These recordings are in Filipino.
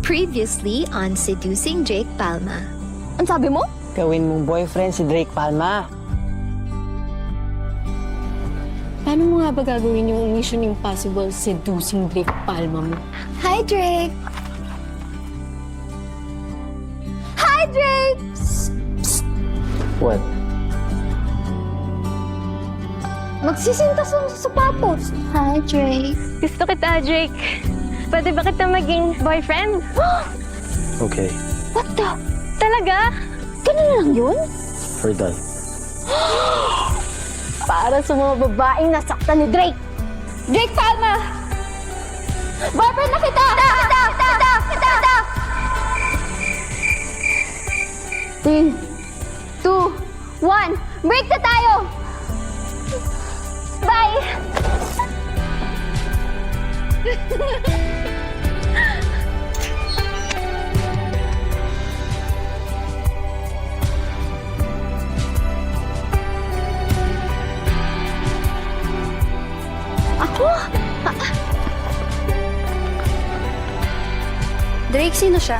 Previously on Seducing Jake Palma. Ang sabi mo? Gawin mong boyfriend si Drake Palma. Paano mo nga ba gagawin yung Mission Impossible seducing Drake Palma mo? Hi, Drake! Hi, Drake! What? Magsisintas lang sa sapatos. Hi, Drake. Gusto kita, Drake. Pwede ba kita maging boyfriend? Okay, What the? Talaga? Ganun lang yun? we're done. Para sa mga babaeng nasaktan ni Drake. Drake Palma! Boyfriend na kita! Kita! 3, 2, 1, break na tayo! Bye! Ako? Drake, sino siya?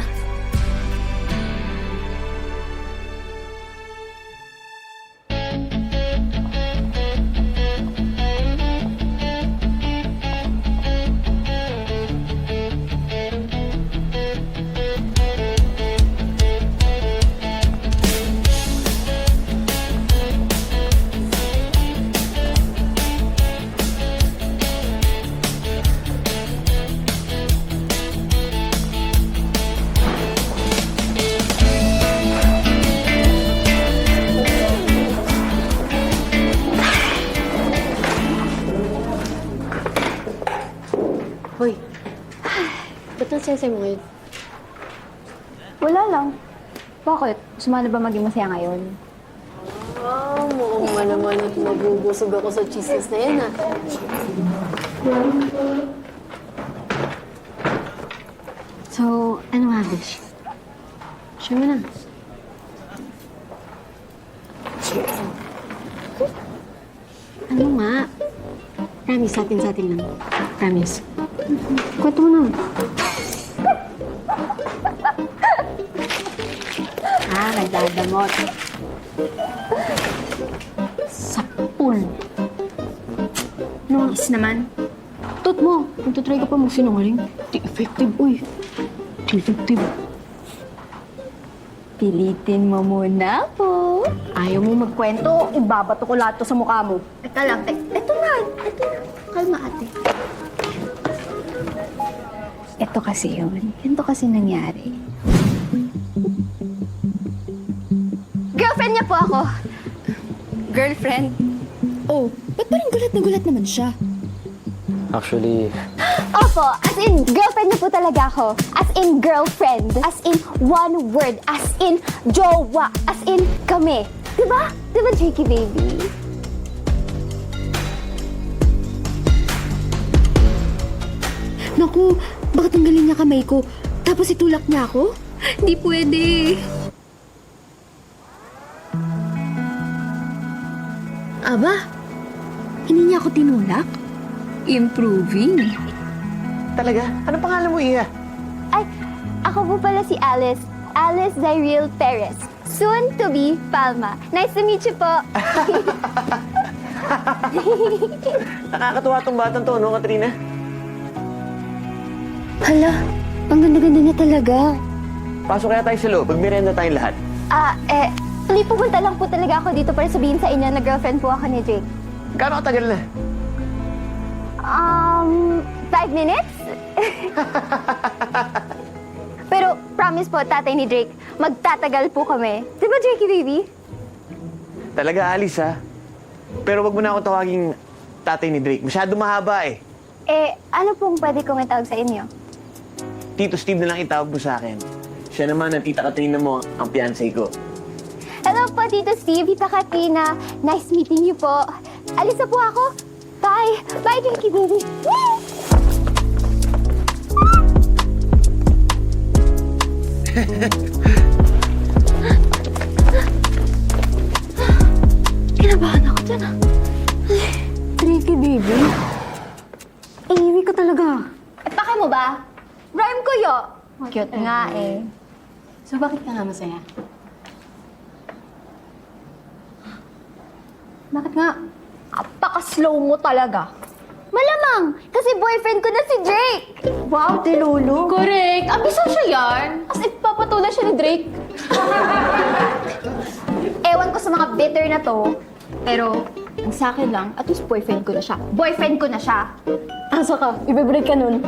Hoy, ba't ang sensei mo ngayon? Wala lang. Bakit? Gusto mo na ba maging masaya ngayon? Mukhang manaman at nabubusog ako sa cheeses na yan, So, ano nga, Bish? Siya mo na. Ano nga? Promise, sa atin lang. Promise. Kwento mo na. Nagdadamot. Sa pool. No, is naman. Tot mo. Magtutry ka pa magsinungaling. Di effective, uy. Di effective. Pilitin mo muna po. Ayaw mo magkwento, ibabato ko lahat to sa mukha mo. Ito lang. Ito na. Kalma, ate. Ito kasi yun. Ganito kasi nangyari. Girlfriend niya po ako. Girlfriend? Oh, ba't parang gulat na gulat naman siya? Actually, Opo, as in, girlfriend niya po talaga ako. As in, girlfriend. As in, one word. As in, jowa. As in, kami. Diba? Diba, Jakey baby? Naku, bakit ang galing niya kamay ko? Tapos itulak niya ako? Hindi pwede. Aba, hindi niya ako tinulak? Improving. talaga? Ano pangalan mo, Iya? Ay, ako po pala si Alice. Alice Zyril Perez. Soon to be Palma. Nice to meet you po. Nakakatuwa tong batang to, no, Katrina? Hala, ang ganda-ganda niya talaga. Pasok kaya tayo sa loob. Magmerenda tayong lahat. Hindi pupunta lang po talaga ako dito para sabihin sa inyo na girlfriend po ako ni Jake. Gano'ng katagal na? 5 minutes? Pero promise po, tatay ni Drake, magtatagal po kami. Di ba, Jakey baby? Talaga, Alice, ha? Pero wag mo na ako tawaging tatay ni Drake. Masyado mahaba, eh. Ano pong pwede kong itawag sa inyo? Tito Steve na lang itawag mo sa akin. Siya naman, ang tita Katrina mo, ang fiancé ko. Hello po, Tito Steve, Tita Katrina. Nice meeting you po. Alis na po ako. Bye. Bye, Jakey baby. Kinabahan ako dyan, ah. Tricky, baby. Iiwi ka talaga. Pake mo ba? Rhyme ko yo. Cute nga eh. So, bakit ka nga masaya? Bakit nga? Apaka-slow mo talaga. Malamang, kasi boyfriend ko na si Drake. Wow, Delulu. Correct! Abisa siya yan! As if papatulan siya ni Drake. Ewan ko sa mga bitter na to, pero ang sa akin lang, at least boyfriend ko na siya. Boyfriend ko na siya. Asa ka? Ibe-break ka nun?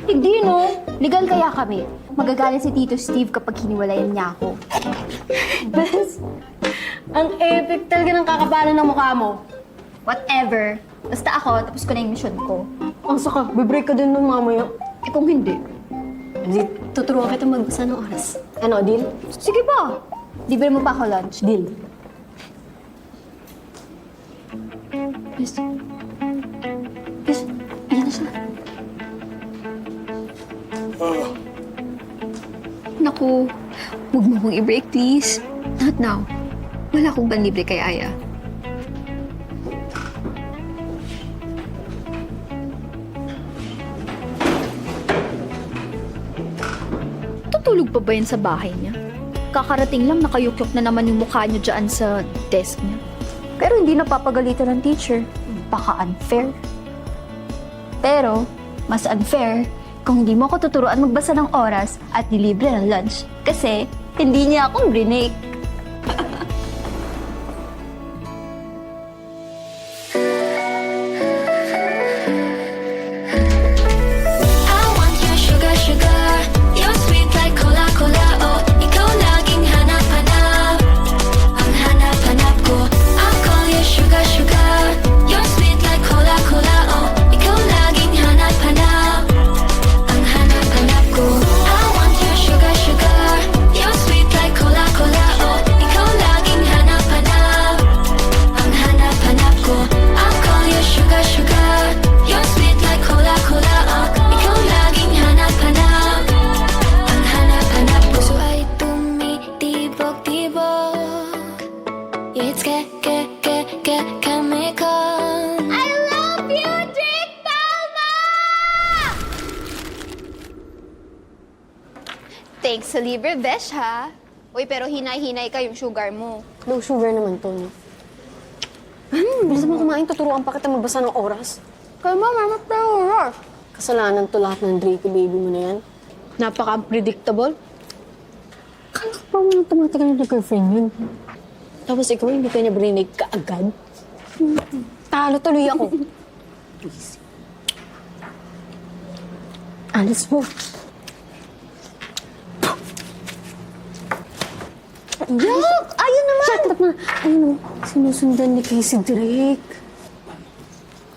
Hindi no. Legal kaya kami. Magagalit si Tito Steve kapag hiniwalayan niya ako. Bes, ang epic talaga ng kakapalan ng mukha mo. Whatever. Basta ako, tapos ko na yung mission ko. Asa ka? Be-break ka din nun mamaya. Eh kung hindi, Hindi, tuturuan kita magbasa ng oras. Ano, deal? sige pa. Libre mo pa ako lunch. Deal. Bes, Bes, ayan na siya. Naku, huwag mo akong i-break, please. Not now. Wala akong banlibre kay Aya. Tutulog pa ba yan sa bahay niya? Kakarating lang, nakayukyok na naman yung mukha niyo dyan sa desk niya. Pero hindi napapagalitan ng teacher. Baka unfair. Pero, mas unfair kung hindi mo ako tuturuan magbasa ng oras at nilibre ng lunch. Kasi, hindi niya akong brinake. I want your sugar, sugar. You're sweet like cola, cola. Oh, ikaw laging hanap-hanap. Ang hanap-hanap ko. I'll call you sugar, sugar. You're sweet like cola, cola. Oh, ikaw laging hanap-hanap. Ang hanap-hanap ko. I want your sugar, sugar. You're sweet like cola, cola. Oh, ikaw laging hanap-hanap. Ang hanap-hanap ko. I'll call you sugar, sugar. You're sweet like cola, cola. Oh, ikaw laging hanap-hanap. Ang hanap-hanap ko. Puso ay tumitibok-tibok. It's chemical. I love you, Drake Palma! Thanks sa libre, besh, ha? Uy, pero hinay-hinay ka yung sugar mo. Low sugar naman to, no? Bilis mo kumain, tuturuan pa kita magbasa ng oras. Kaya mama, pero Kasalanan to lahat ng Drake baby mo na yan. Napaka-unpredictable. Kala ko pa mga tumatagal na girlfriend yun. Tapos ikaw, hindi ka niya brinake kaagad. Talo tuloy ako. Please. Alis mo. Yuck! Ayun naman! Shut up na! Ayun o, sinusundan ni Casey Drake.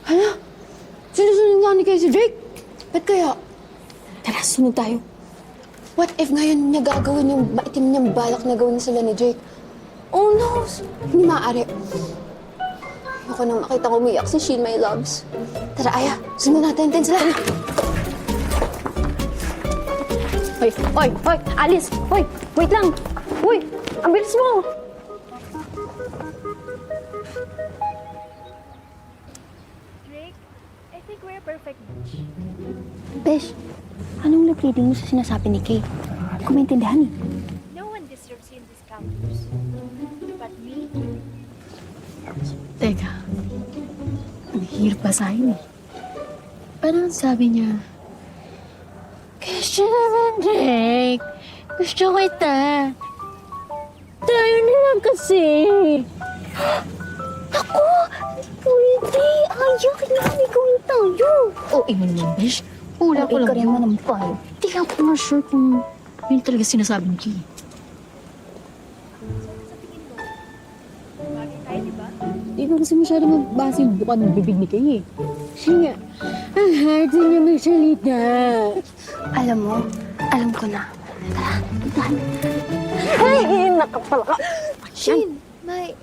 Hala? Sinusundan nga ni Casey Drake? Ba't kaya? Tara, sunod tayo. What if ngayon niya gagawin yung maitim niyang balak na gawin sila ni Drake? Oh no! Hindi maaari. Ayoko nang makita ko umiyak si Shin, my loves. Tara, Aya, sunod natin sila. Hoy, hoy, hoy! Alice! Hoy! Wait lang! Hoy! Ang bilis mo! Besh, anong lip reading mo sa sinasabi ni Kay? Hindi ko maintindihan eh. No one deserves you in this campus. But me, Teka, ang hirap basahin eh. Parang sabi niya, Gusto naman, Drake. Gusto kita. Tayo na lang kasi. Ako! Pwede! Ayaw, kailangan gawin tayo! Oo, iman mo, Besh. Hula ko lang yun. manampal. Hindi ako nga sure kung yun talaga sinasabi ni Kay. Di ba kasi masyado magbasa yung buka ng bibig ni Kay eh. Kasi nga, ang hard niya magsalita. Alam mo, alam ko na. Tara, puntahan. Ay, nakapala ka. Shin, may...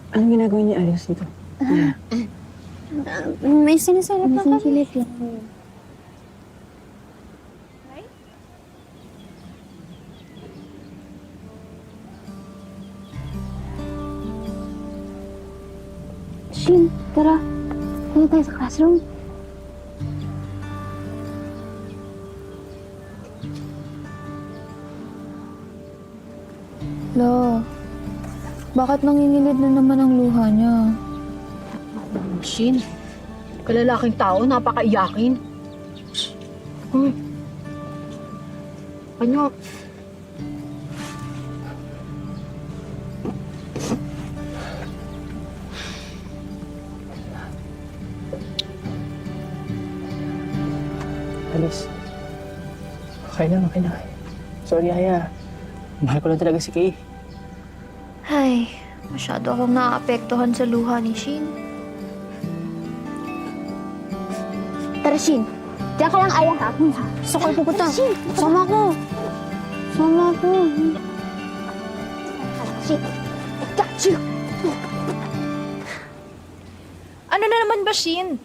Anong ginagawa niya Alice dito? May sinasalap na kami. Shin, tara. Punta tayo sa classroom. La, bakit nanginginig na naman ang luha niya? Shin, kalalaking tao, napakaiyakin. Ano? Alice. Okay lang, okay lang. Sorry, Aya. Mahal ko lang talaga si Kay. Ay, masyado akong naapektuhan sa luha ni Shin. Tara, Shin. Diyan ka lang, Aya, ha? Gusto ko pupunta. Shin, Sama ko. Sama ko. Shin, I got you. Ano na naman ba, Shin?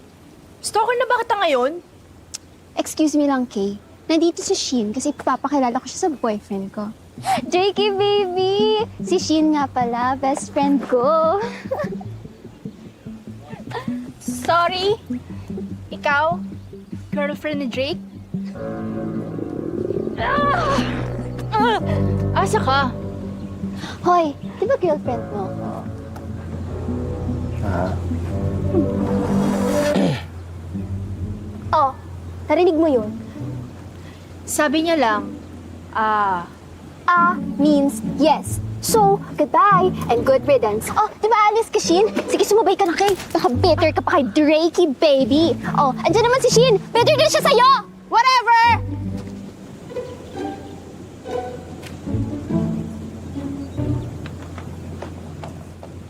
Stalker na ba kita ngayon? Excuse me lang, Kay. Nandito si Shin kasi papakilala ko siya sa boyfriend ko. Jakey, baby! Si Shin nga pala, best friend ko. Sorry? Ikaw? Girlfriend ni Drake? Asa ka? Hoy, di ba girlfriend mo ako? Oh, narinig mo yun? Sabi niya lang, Means yes. So, goodbye and good riddance. Oh, di ba alis ka, Shin? Sige, sumabay ka na, Kay. Baka better ka pa kay Drakey, baby. Oh, andyan naman si Shin. Better din siya sa'yo. Whatever!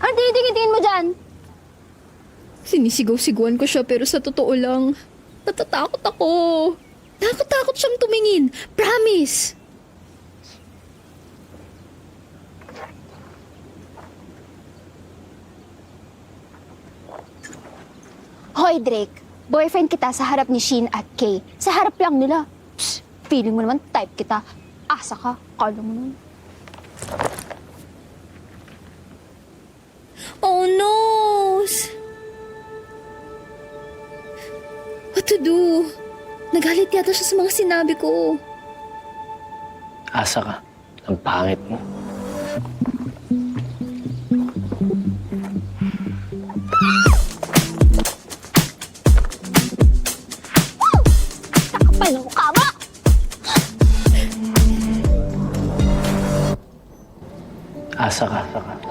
Ano tinitingin mo dyan? Sinisigaw-siguan ko siya pero sa totoo lang, natatakot ako. Nakakatakot siyang tumingin. Promise! Hoy, Drake. Boyfriend kita sa harap ni Shin at Kay. Sa harap lang nila. Psst, feeling mo naman type kita. Asa ka. Kala mo naman. Oh no! What to do? Nagalit yata siya sa mga sinabi ko. Asa ka. Ang pangit mo. Kapal ng mukha mo! Asa ka.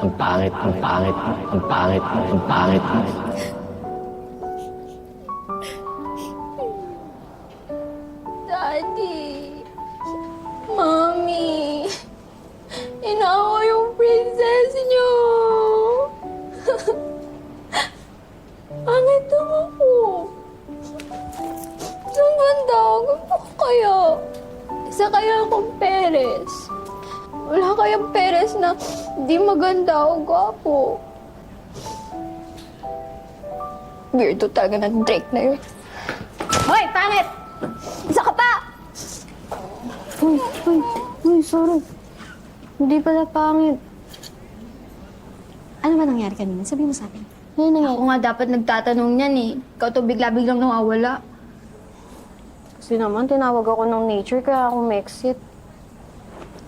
Ang pangit mo. Ang pangit mo. Ang pangit mo. Ang pangit mo. Daddy! Mommy! Inawa yung princess niyo! Pangit naman ako! Saan banda? Gusto ko kaya? Isa kaya akong Perez? Wala kayang Perez na di maganda o gwapo? Weirdo talaga ng Drake na yun. Hoy, pangit! Isa ka pa! Uy, sorry. Hindi pala pangit. Ano ba nangyari kanina? Sabi mo sa akin. Ano nangyari? Ako nga dapat nagtatanong niyan eh. Ikaw to bigla-biglang nawawala. Kasi naman, tinawag ako ng nature kaya ako ma-exit.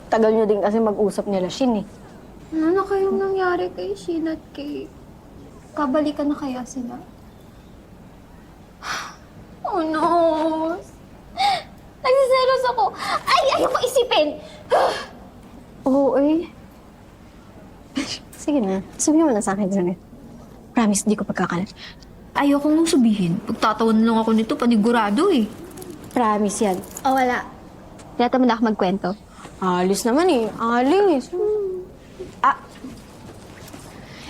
Tagal nyo din kasi mag-usap nila, Shin eh. Ano na kayong nangyari kay Shin at kay... Kabalikan na kaya sila? Oh no! Nagsiselos ako! Ay, ayoko isipin! Oo eh. Sige na, sabihin mo na sa akin, Zane. Promise, di ko pagkakalat. Ayoko nung sabihin. Pagtatawan lang ako nito, panigurado eh. Promise yan. O, wala. Tiyata mo na ako magkwento. Alis naman eh. Alis.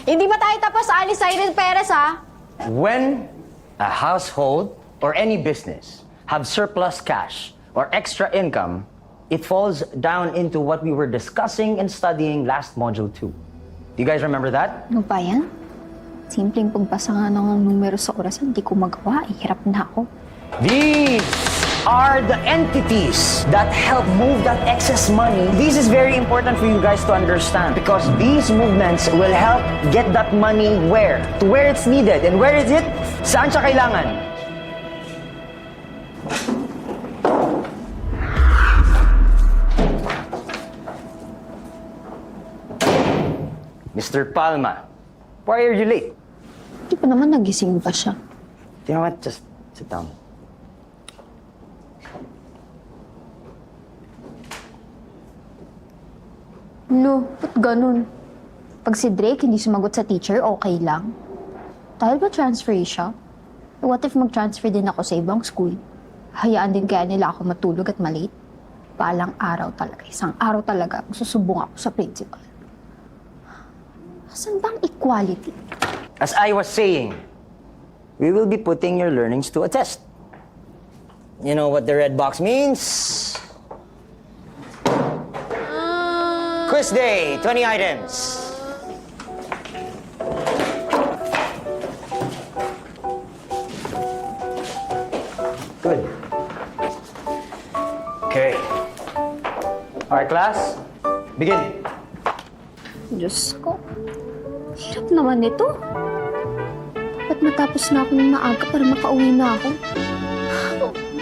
Hindi ba tayo tapos alis Irene Perez, ha? When a household or any business have surplus cash or extra income, it falls down into what we were discussing and studying last module 2. Do you guys remember that? Ano ba yan? Simpleng pagbasa nga ng numero sa orasan, di ko magawa. Hirap na ako. These are the entities that help move that excess money. This is very important for you guys to understand because these movements will help get that money where? To where it's needed. And where is it? Saan siya kailangan? Mr. Palma, why are you late? Di pa naman nagising pa siya. You know what? Just sit down. No, ba't ganun? Pag si Drake hindi sumagot sa teacher, okay lang. Dahil ba transfer siya? What if mag-transfer din ako sa ibang school? Hayaan din kaya nila ako matulog at malate? Palang araw talaga, isang araw talaga, susubong ako sa principal. Saan bang equality? As I was saying, we will be putting your learnings to a test. You know what the red box means? Quiz day, 20 items. Good. Okay. All right, class, begin. Diyos ko, hirap naman ito. Dapat matapos na ako ng maaga para makauwi na ako.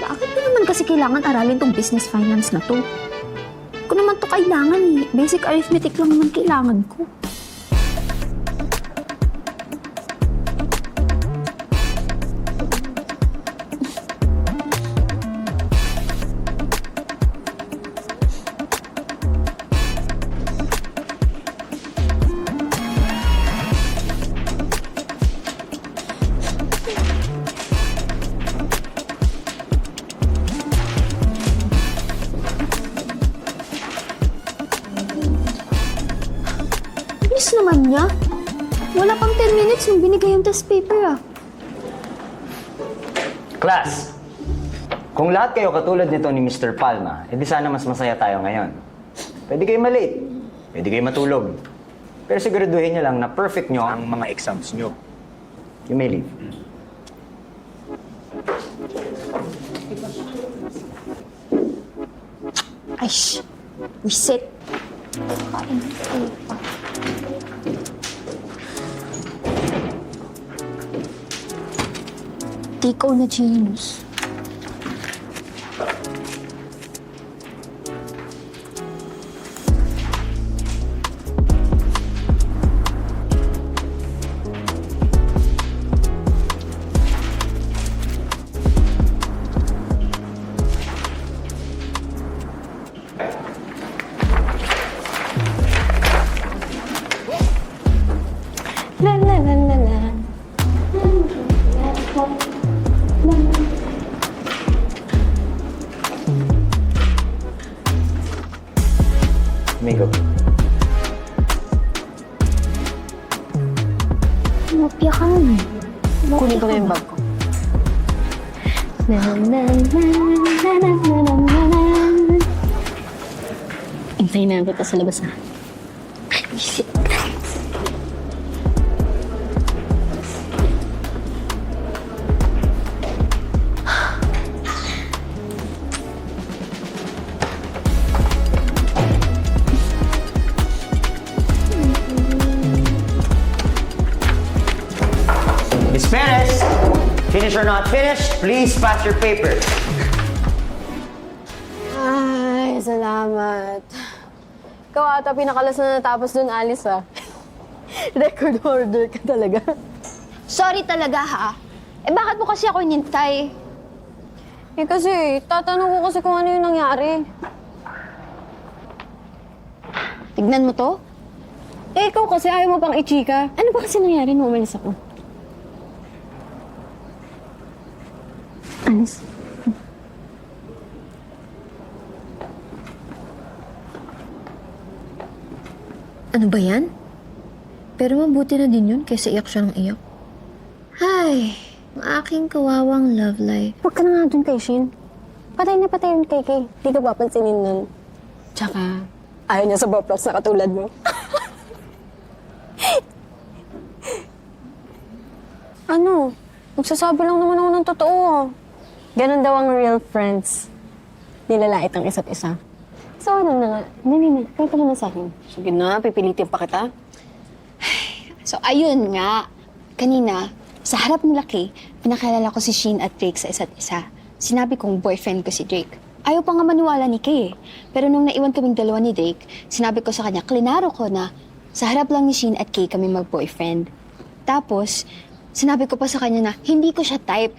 Bakit ba naman kasi kailangan aralin tong business finance na to? Ko naman to kailangan eh. Basic arithmetic lang naman kailangan ko. Bilis naman niya. Wala pang 10 minutes nung binigay yung test paper ah. Class, kung lahat kayo katulad nito ni Mr. Palma, edi sana mas masaya tayo ngayon. Pwede kayo malate, pwede kayo matulog. Pero siguraduhin niyo lang na perfect niyo ang mga exams niyo. You may leave. Ay, reset. Di ikaw na genius. La la la la la. Amigo. Mopya ka na. Kunin ko na yung bag ko. Hintayin na kita sa labas na. Miss Perez, finish or not finished, please pass your paper. Ay, salamat. Ikaw ata pinakalas na natapos dun, Alice, ah. Record order ka talaga. Sorry talaga ha. Eh bakit mo kasi ako inintay? Eh kasi, tatanong ko kasi kung ano yung nangyari. Tignan mo to. Eh, ikaw kasi ayaw mo pang i-chika. Ano ba kasi nangyari nung umalis ako? Anis. Ano ba yan? Pero mabuti na din yun kaysa iyak siya ng iyak. Ay, ang aking kawawang love life. Huwag ka na nga dun kay Shin. Patay na patay yun kay Kay. Di ka papansinin nun. Tsaka, ayaw niya sa boplas na katulad mo. Ano? Nagsasabi lang naman ako ng totoo. Ganon daw ang real friends. Nilalait ang isa't isa. So ano na nga? Hindi. Kaya ka na sa akin. Sige na, pipilitin pa kita. So ayun nga. Kanina, sa harap nila Kay, pinakilala ko si Shin at Drake sa isa't isa. Sinabi kong boyfriend ko si Drake. Ayaw pa nga maniwala ni Kay eh. Pero nung naiwan kaming dalawa ni Drake, sinabi ko sa kanya, klinaro ko na Sa harap lang ni Shin at Kay kami mag-boyfriend. Tapos, sinabi ko pa sa kanya na hindi ko siya type.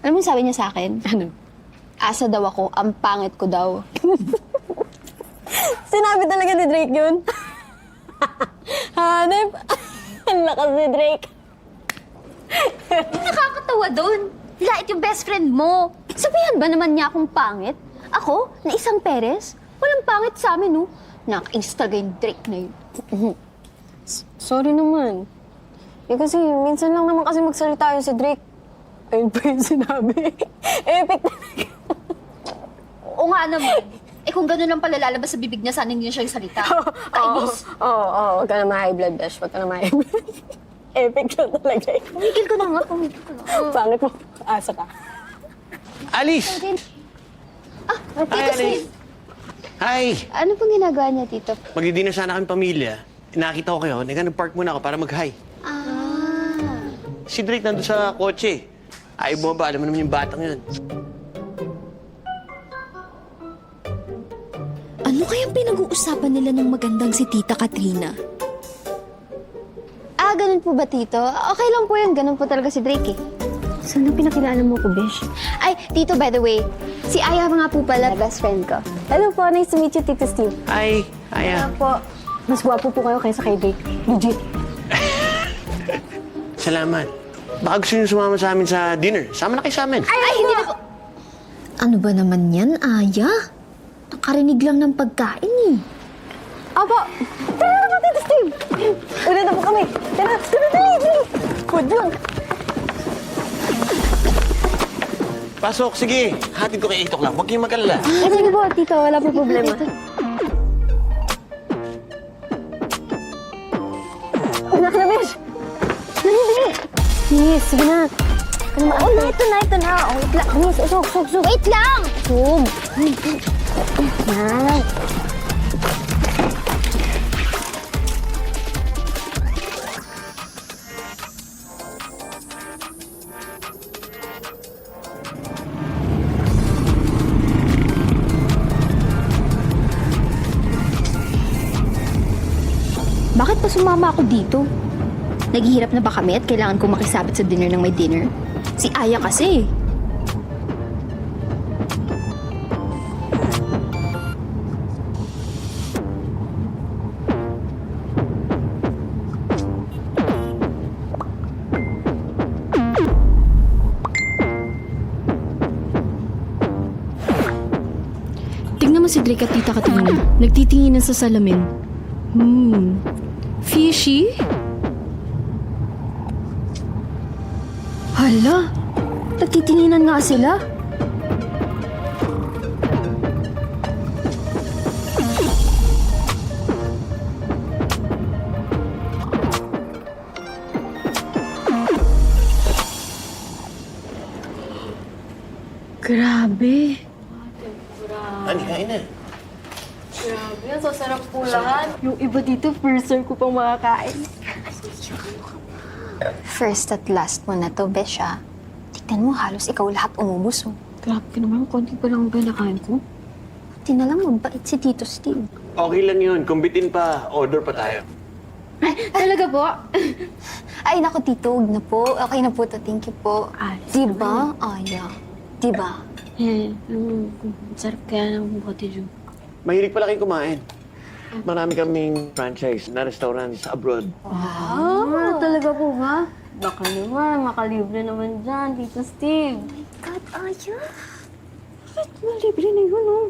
Alam mo sabi niya sa akin? Ano? Asa daw ako, ang pangit ko daw. Sinabi talaga ni Drake yun. Hanep. Ang lakas ni Drake. Nakakatawa doon. Lait yung best friend mo. Sabihan ba naman niya akong pangit? Ako, na isang Perez? Walang pangit sa amin, no? Nakainis talaga yung Drake na yun. Sorry naman. Eh kasi minsan lang naman kasi magsalita yun si Drake. Ayun pa yung sinabi. Epic talaga. Oo nga naman. Eh kung gano'n lang pala lalabas sa bibig niya, sana hindi niya siya yung salita. Kainis. Oo. Huwag ka na ma-high blood, Besh. Huwag ka na ma-high blood. Epic na talaga eh. Tumigil ka na nga, tumigil ka na. Pangit mo. Asa ka. Alice! Tito Hi, Steve, Alice! Hi! Ano pong ginagawa niya, Tito? Magdi-dinner sana kami pamilya. Nakita ko kayo, nag-park muna ako para mag-hi. Si Drake nandun sa kotse. Ayaw bumaba, alam mo naman yung batang yun. Ano kayang pinag-uusapan nila ng magandang si Tita Katrina? Ganun po ba, Tito? Okay lang po yun. Ganun po talaga si Drake, eh. sana pinakilala mo ko, Besh. Ay, Tito, by the way, si Aya nga po pala, best friend ko. Hello po, nice to meet you, Tito Steve. Hi! Aya! Po, mas gwapo po kayo kaysa kay Drake. Legit. Salamat. Baka gusto niyo sumama sa amin sa dinner. Sama na kayo sa amin. Ay, hindi na po. Ano ba naman yan, Aya? Nakarinig lang ng pagkain eh. Opo! Tara na po, Tito Steve! Una na po kami. Tara, dali! Food lang. Pasok, sige. Hatid ko kay 8 o'clock. Huwag kayong mag-alala. Ay, sige po, Tito. Wala po problema. Anak na, Besh! Dali! Yes, sige na. Oh, ito na. Oh, wait lang. Yes, sug. Wait lang! Sug. Yan. Bakit pa sumama ako dito? Naghihirap na ba kami at kailangan kong makisabit sa dinner ng may dinner? Si Aya kasi. Tingnan mo si Drake at Tita Katrina. Nagtitinginan sa salamin. Fishy? Hala, nagtitinginan nga sila. Grabe. Ani, kain na. Grabe, ang sasarap po lahat. Yung iba dito, first serve ko pang makakain. First at last mo na to, Besha. Tignan mo, halos ikaw lahat umubos, oh. Grabe ka naman. Konti pa lang ang pinakain ko. Buti na lang mabait si Tito Steve. Okay lang yun. Kung bitin pa, order pa tayo. Talaga po? Ay, naku, Tito, huwag na po. Okay na po to, thank you po. Diba, Aya? Diba? Sarap kaya ng bote dyan. Mahilig pala kayo kumain. Marami kaming franchise na restaurant sa abroad. Talaga po ba? Baka naman, makalibre naman dyan, Tito Steve. God, Aya. Bakit malibre na yun, oh?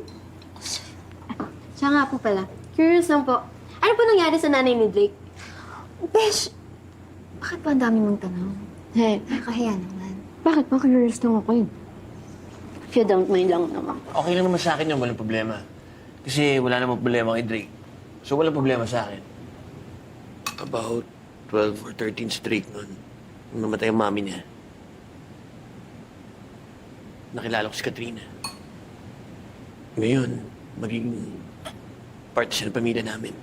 Siya nga po pala. Curious lang po. Ano po nangyari sa nanay ni Drake? Besh, bakit ba ang dami mong tanong? Nakahiya naman. Bakit ba curious lang ako yun? If you don't mind lang naman. Okay lang naman sa akin yun, walang problema. Kasi wala namang problema kay Drake. So walang problema sa akin. About 12 or 13 si Drake noon. Nung namatay ang mami niya. Nakilala ko si Katrina. Ngayon, magiging part siya ng pamilya namin.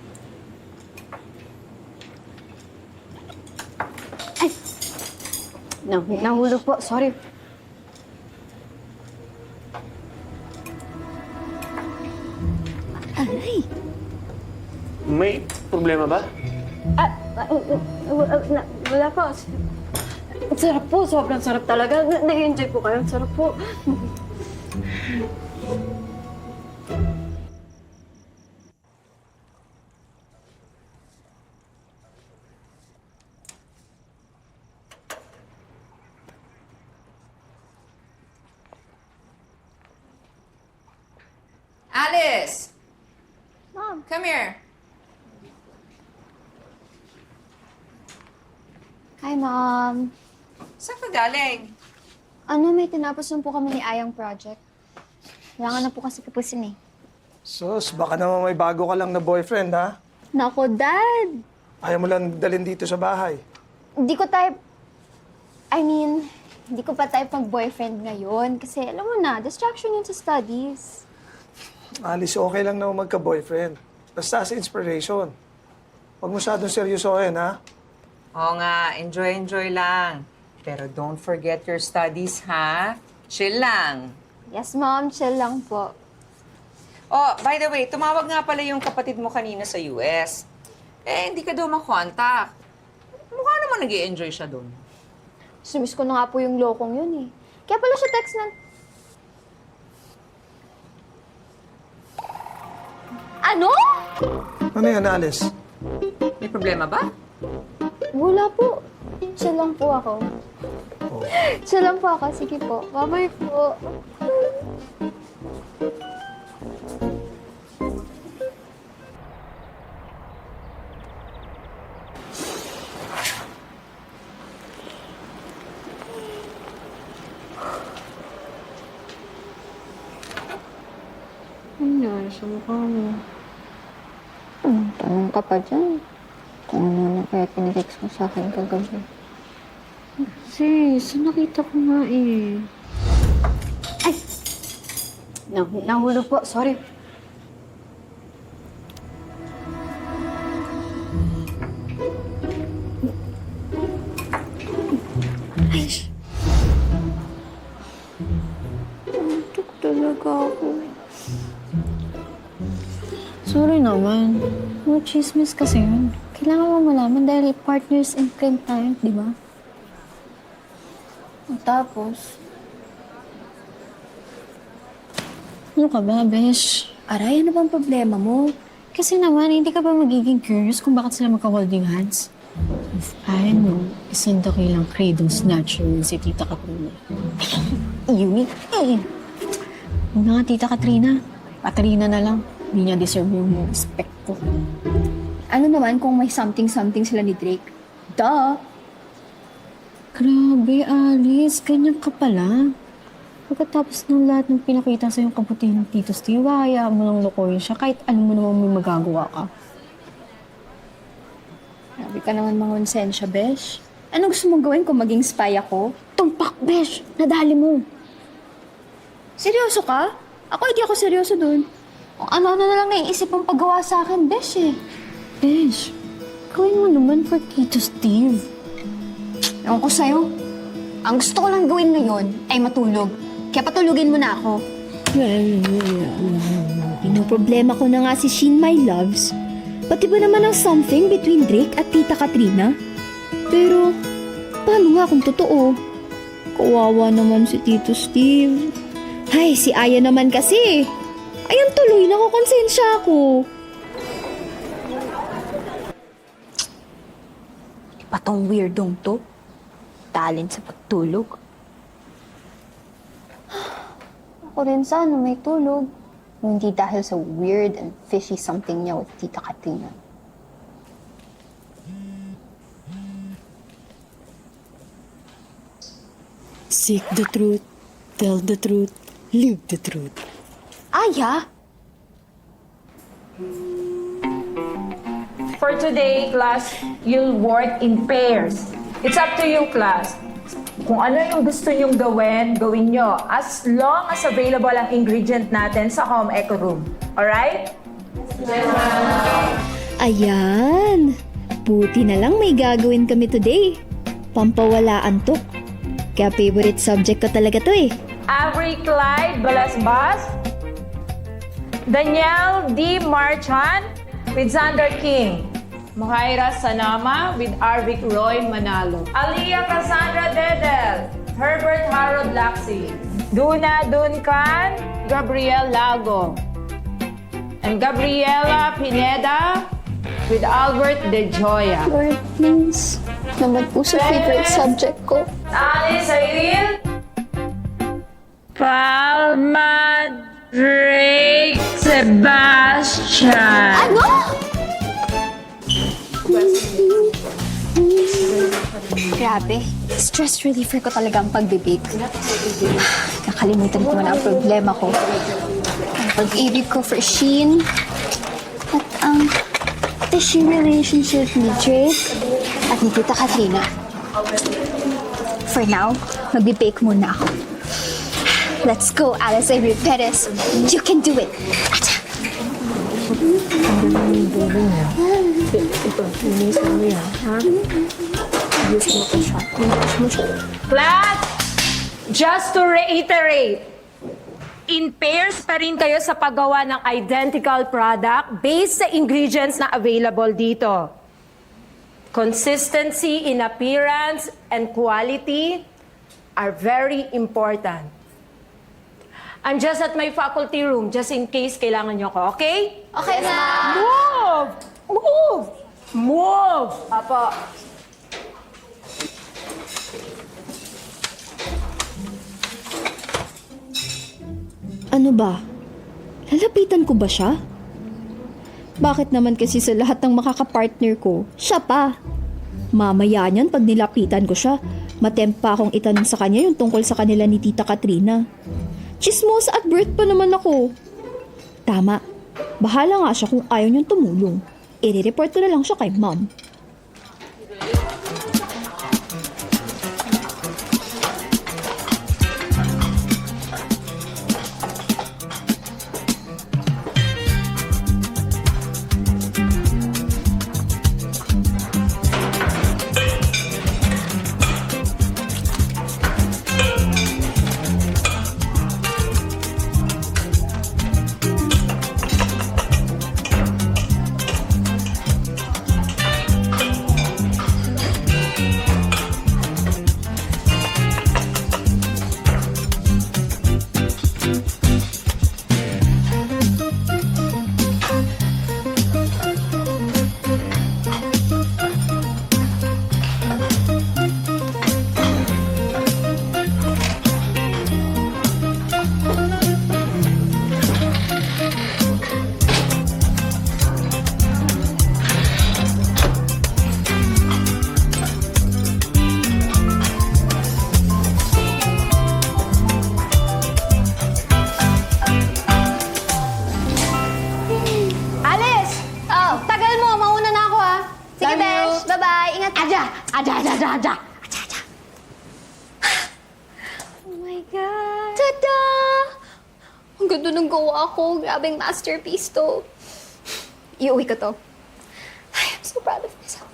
Nahulog po. Sorry. Aray! May problema ba? Wala po. Ang sarap po. Sobrang sarap talaga. Nag-enjoy po kayo. Ang sarap po. Alice! Mom. Come here. Hi, Mom. Saan ka galing? Ano, may tinapos na po kami ni Ayang project. Kailangan na po kasi tapusin eh. Sus, baka naman may bago ka lang na boyfriend, ha? Nako, Dad! Ayaw mo lang dalhin dito sa bahay. Hindi ko hindi ko pa type mag-boyfriend ngayon. Kasi alam mo na, distraction yun sa studies. Alice, okay lang naman magka-boyfriend. Basta sa inspiration. Huwag masyadong seryosohin, ha? Oo nga, enjoy lang. Pero don't forget your studies, ha? Chill lang. Yes, Mom. Chill lang po. Oh, by the way, tumawag nga pala yung kapatid mo kanina sa US. Hindi ka daw makontak. Mukha naman nag-i-enjoy siya doon. Sumiss ko na nga po yung lokong yun eh. Kaya pala siya text na... Ano? Ano yan, Alice? May problema ba? Wala po. Chill lang po ako. Chill lang po ako. Sige po. Bye-bye po. Ano sa mukha mo? Tanong ka pa dyan. Kung ano na kaya pinitext mo sa akin kagabi. Sis, nakita ko nga eh. Ay! Nahulog po. Sorry. Ay! Antok talaga ako. Sorry naman. No chismis kasi yun. Kailangan mo malaman dahil partners in crime tayo, di ba? Tapos... Ano ka ba, Besh? Aray, ano bang problema mo? Kasi naman, hindi ka ba magiging curious kung bakit sila magka-holding hands? If I know, isang dakilang cradle snatcher yun si Tita Katrina. Unique eh. Huwag na nga, Tita Katrina. Katrina na lang. Hindi niya deserve yung respect ko. Ano naman kung may something-something sila ni Drake? Duh! Grabe, Alice. Ganyan ka pala. Pagkatapos ng lahat ng pinakita sa yung kabutihan ng Tito Steve, hayaan mo lang lokohin siya kahit alam mo naman may magagawa ka. Grabe ka naman mangonsensya, Besh. Ano gusto mong gawin kung maging spy ako? Tumpak, Besh! Nadali mo! Seryoso ka? Ako hindi ako seryoso dun. Kung ano-ano na lang naiisip mong paggawa sa akin, Besh eh. Besh, gawin mo naman for Tito Steve. Ewan ko sa'yo. Ang gusto ko lang gawin ngayon ay matulog. Kaya patulugin mo na ako. Pinoproblema ko na nga si Shin, my loves. Pati ba naman ang something between Drake at Tita Katrina? Pero, paano nga kung totoo? Kawawa naman si Tito Steve. Ay, si Aya naman kasi. Ayan tuloy, nakukonsensya ako. Iba tong weirdong to. Talent sa pagtulog. Ako rin sana may tulog. Hindi dahil sa weird and fishy something niya with Tita Katrina. Seek the truth, tell the truth, live the truth. Aya? For today, class, you'll work in pairs. It's up to you, class. Kung ano yung gusto nyong gawin, gawin nyo. As long as available ang ingredient natin sa home eco room. Alright? Ayan. Buti na lang may gagawin kami today. Pampawala antok. Kaya favorite subject ko talaga to eh. Avery Clyde Balasbas, Danielle D. Marchan, with Xander King. Muhaira Sanama with Arvic Roy Manalo. Aliyah Cassandra Dedel, Herbert Harold Laxi. Duna Duncan, Gabriel Lago. And Gabriela Pineda with Albert De Joya. Lord, please. Naman po sa favorite subject ko. Alice Iril. Palma Drake Sebastian. Ano? Grabe. Stress reliever ko talaga ang pagbibig. Kakalimutan ko na ang problema ko. Ang pag-ibig ko for Sheen. At ang tishy relationship ni Drake at ni Tita Katrina. For now, magbe-bake muna ako. Let's go, Alice Avery Perez. You can do it. Class, just to reiterate, in pairs pa rin kayo sa paggawa ng identical product based sa ingredients na available dito. Consistency in appearance and quality are very important. I'm just at my faculty room just in case kailangan nyo ko, okay? Okay na. Move! Move! Move! Apo. Ano ba? Lalapitan ko ba siya? Bakit naman kasi sa lahat ng makakapartner ko, siya pa? Mamaya niyan pag nilapitan ko siya, matempa akong itanong sa kanya yung tungkol sa kanila ni Tita Katrina. Chismosa at birth pa naman ako. Tama, bahala nga siya kung ayaw niyang tumulong. I-report ko na lang siya kay mom. Ganda ng gawa ko. Grabing masterpiece to. Iuwi ko to. I'm so proud of myself.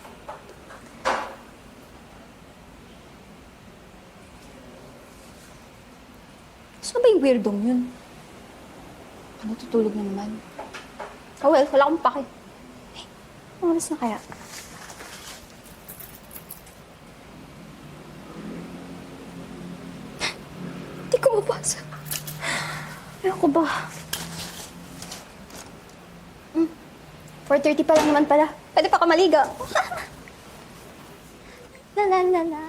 Saan ba yung weirdong yun? Natutulog na naman. Oh well, wala akong pake. Hey, oras na kaya? Hindi ko mabasa. Ayoko ba? 4:30 pa lang naman pala. Pwede pa ka maligo. La la la la.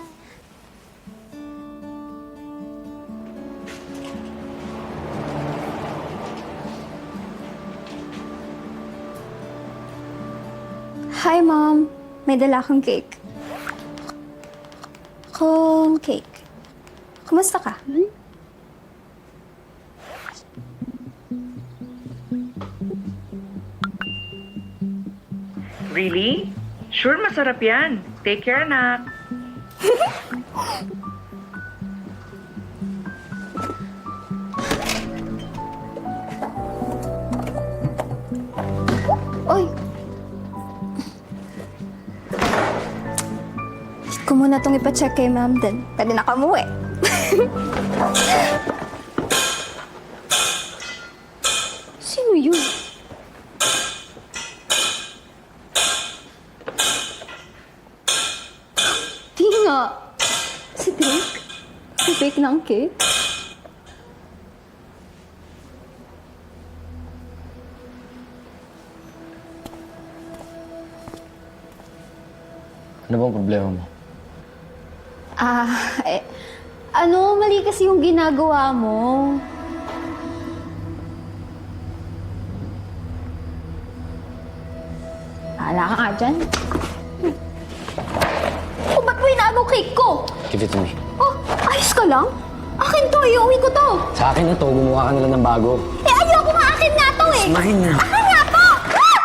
Hi, Mom. May dala akong cake. Cake. Kumusta ka? Really? Sure, masarap yan. Take care, anak. Oy! Ko muna itong ipacheck kay Ma'am din. Pwede na ka umuwi. Sino yun? mag-bake ng cake? Ano bang problema mo? Mali kasi yung ginagawa mo. Bahala ka nga dyan. Oh, ba't mo inaagaw cake ko? Give it to me. Oh, ayos ka lang? Akin to, iuwi ko to. Sa akin na to, gumawa ka nila ng bago. Eh, ayoko nga, akin nga to eh. Makin na. Akin nga to! Ah!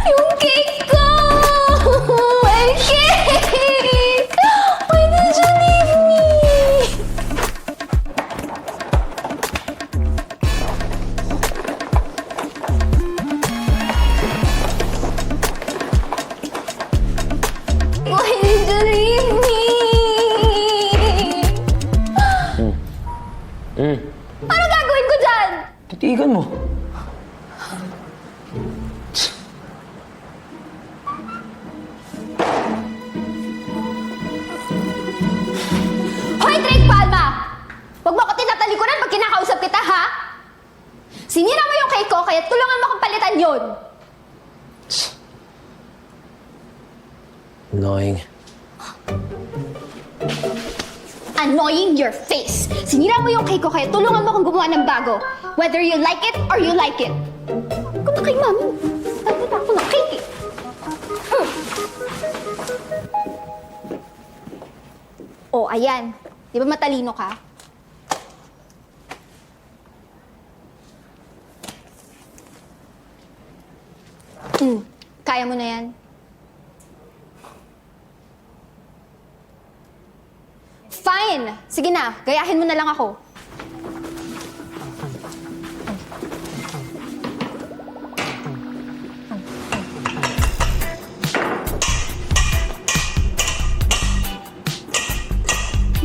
Yung cake ko! My cake! Why did you leave me? Why did you leave me? Ano gagawin ko dyan? Titigan mo. Hoy, Drake Palma! Huwag mo ako tinatalikuran pag kinakausap kita, ha? Sinira mo yung cake ko, kaya tulungan mo akong palitan yun. Annoying. Annoying your face. Sinira mo yung cake ko, kaya tulungan mo akong gumawa ng bago. Whether you like it or you like it. Kung na kay mami, tapos ako ng cake eh. Oh, ayan. Di ba matalino ka? Kaya mo na yan. Fine! Sige na, gayahin mo na lang ako.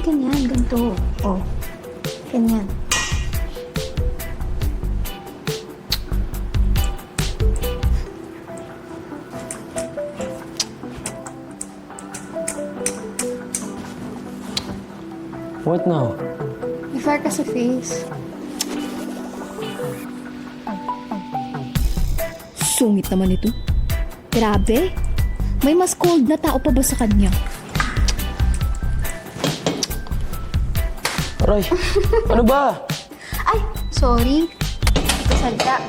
Ganyan, ganito. Oh, ganyan. What now? May fire ka sa face. Sungit naman ito. Grabe. May mas cold na tao pa ba sa kanya? Aray, ano ba? Ay, sorry. Hindi ko sadya.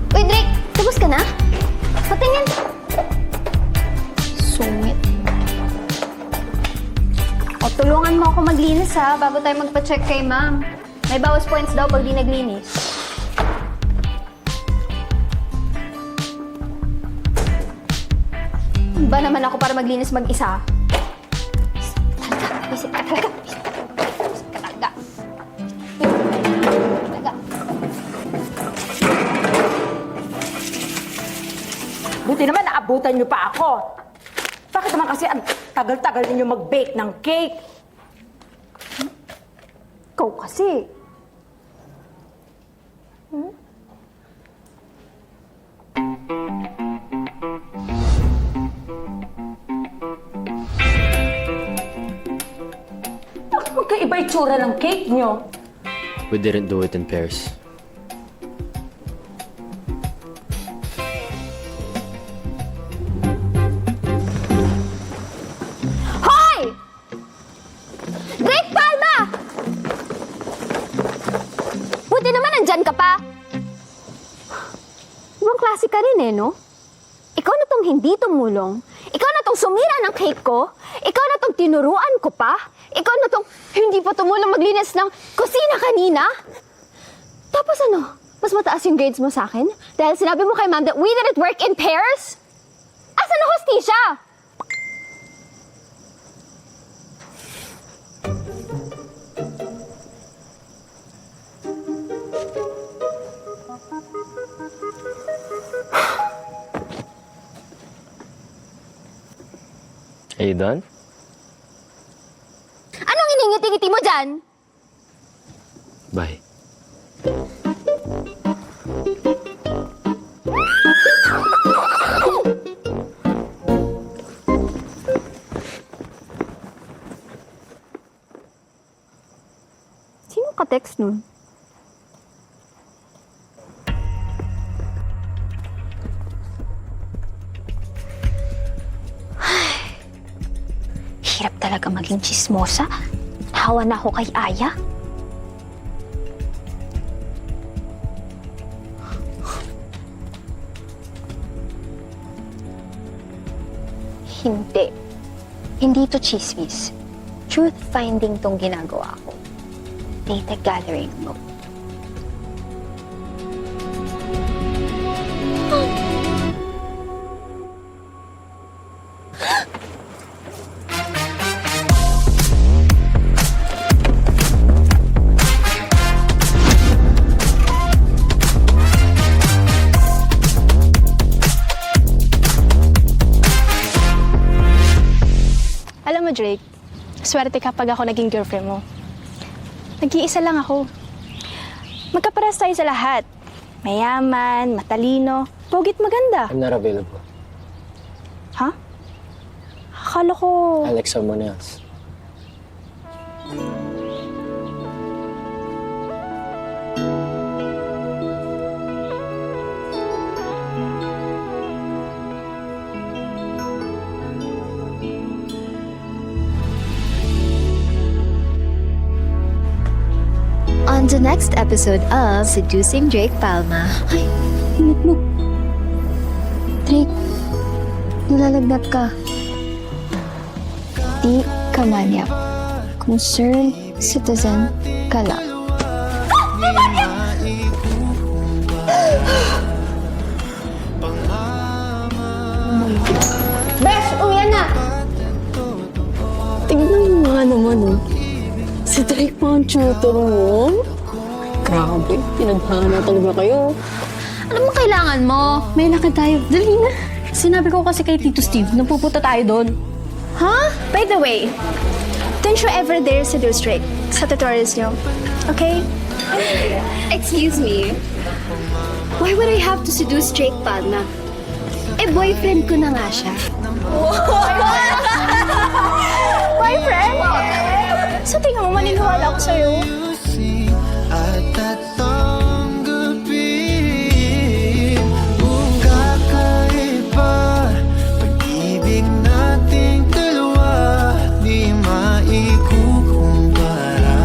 Uy, Drake! Tapos ka na? Patingin! Sungit. O, tulungan mo ako maglinis ha, bago tayo magpa-check kay ma'am. May bawas points daw pag di naglinis. Ba naman ako para maglinis mag-isa? Isip ka talaga! Isip ka talaga! Talaga! Buti naman naabutan niyo pa ako. Bakit naman kasi ang tagal-tagal ninyo mag-bake ng cake? Ikaw kasi. Bakit magkaiba itsura ng cake niyo? We didn't do it in pairs. Hoy! Drake Palma! Buti naman nandyan ka pa. Ibang klase ka rin eh, no? Ikaw na tong hindi tumulong. Ikaw na tong sumira ng cake ko. Ikaw na tong tinuruan ko pa. Ikaw na tong hindi pa tumulong maglinis ng kusina kanina. Tapos ano? Mas mataas yung grades mo sa akin? Dahil sinabi mo kay ma'am that we didn't work in pairs? Asan na hostisya? Are you done? Anong iningiti-ngiti mo dyan? Bye. Sino ka-text nun? Hirap talaga maging chismosa. Hawa na ako kay Aya. Hindi. Hindi to chismis. Truth-finding tong ginagawa ko. Data gathering mo. Alam mo, Drake, swerte kapag ako naging girlfriend mo. Nag-iisa lang ako. Magkapares tayo sa lahat. Mayaman, matalino, pogit maganda. I'm not available. Ha? Akala ko... I like someone else. On the next episode of Seducing Drake Palma. Ay, init mo. Drake, nilalagnat ka. Di ka manyak. Concerned citizen ka lang. Besh, uwi na! Tingnan mo nga naman, oh. Si Drake pa ang tutor mo. Grabe, pinaghahanap talaga kayo. Ano mo kailangan mo? May lakad tayo. Dali na. Sinabi ko kasi kay Tito Steve na pupunta tayo doon. Huh? By the way, don't you ever dare seduce Drake sa tutorials niyo. Okay? Excuse me. Why would I have to seduce Drake Palma? Eh, boyfriend ko na nga siya. Boyfriend? So tingnan mo, maniniwala ako sa'yo. At tatanggapin kung kakaiba pag-ibig nating dalawa di maikukumpara.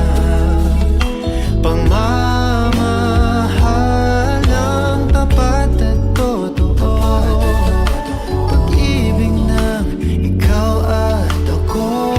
Pagmamahal ng tapat at totoo, pag-ibig ng ikaw at ako.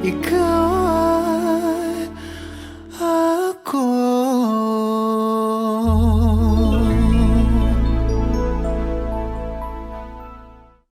Ikaw ko.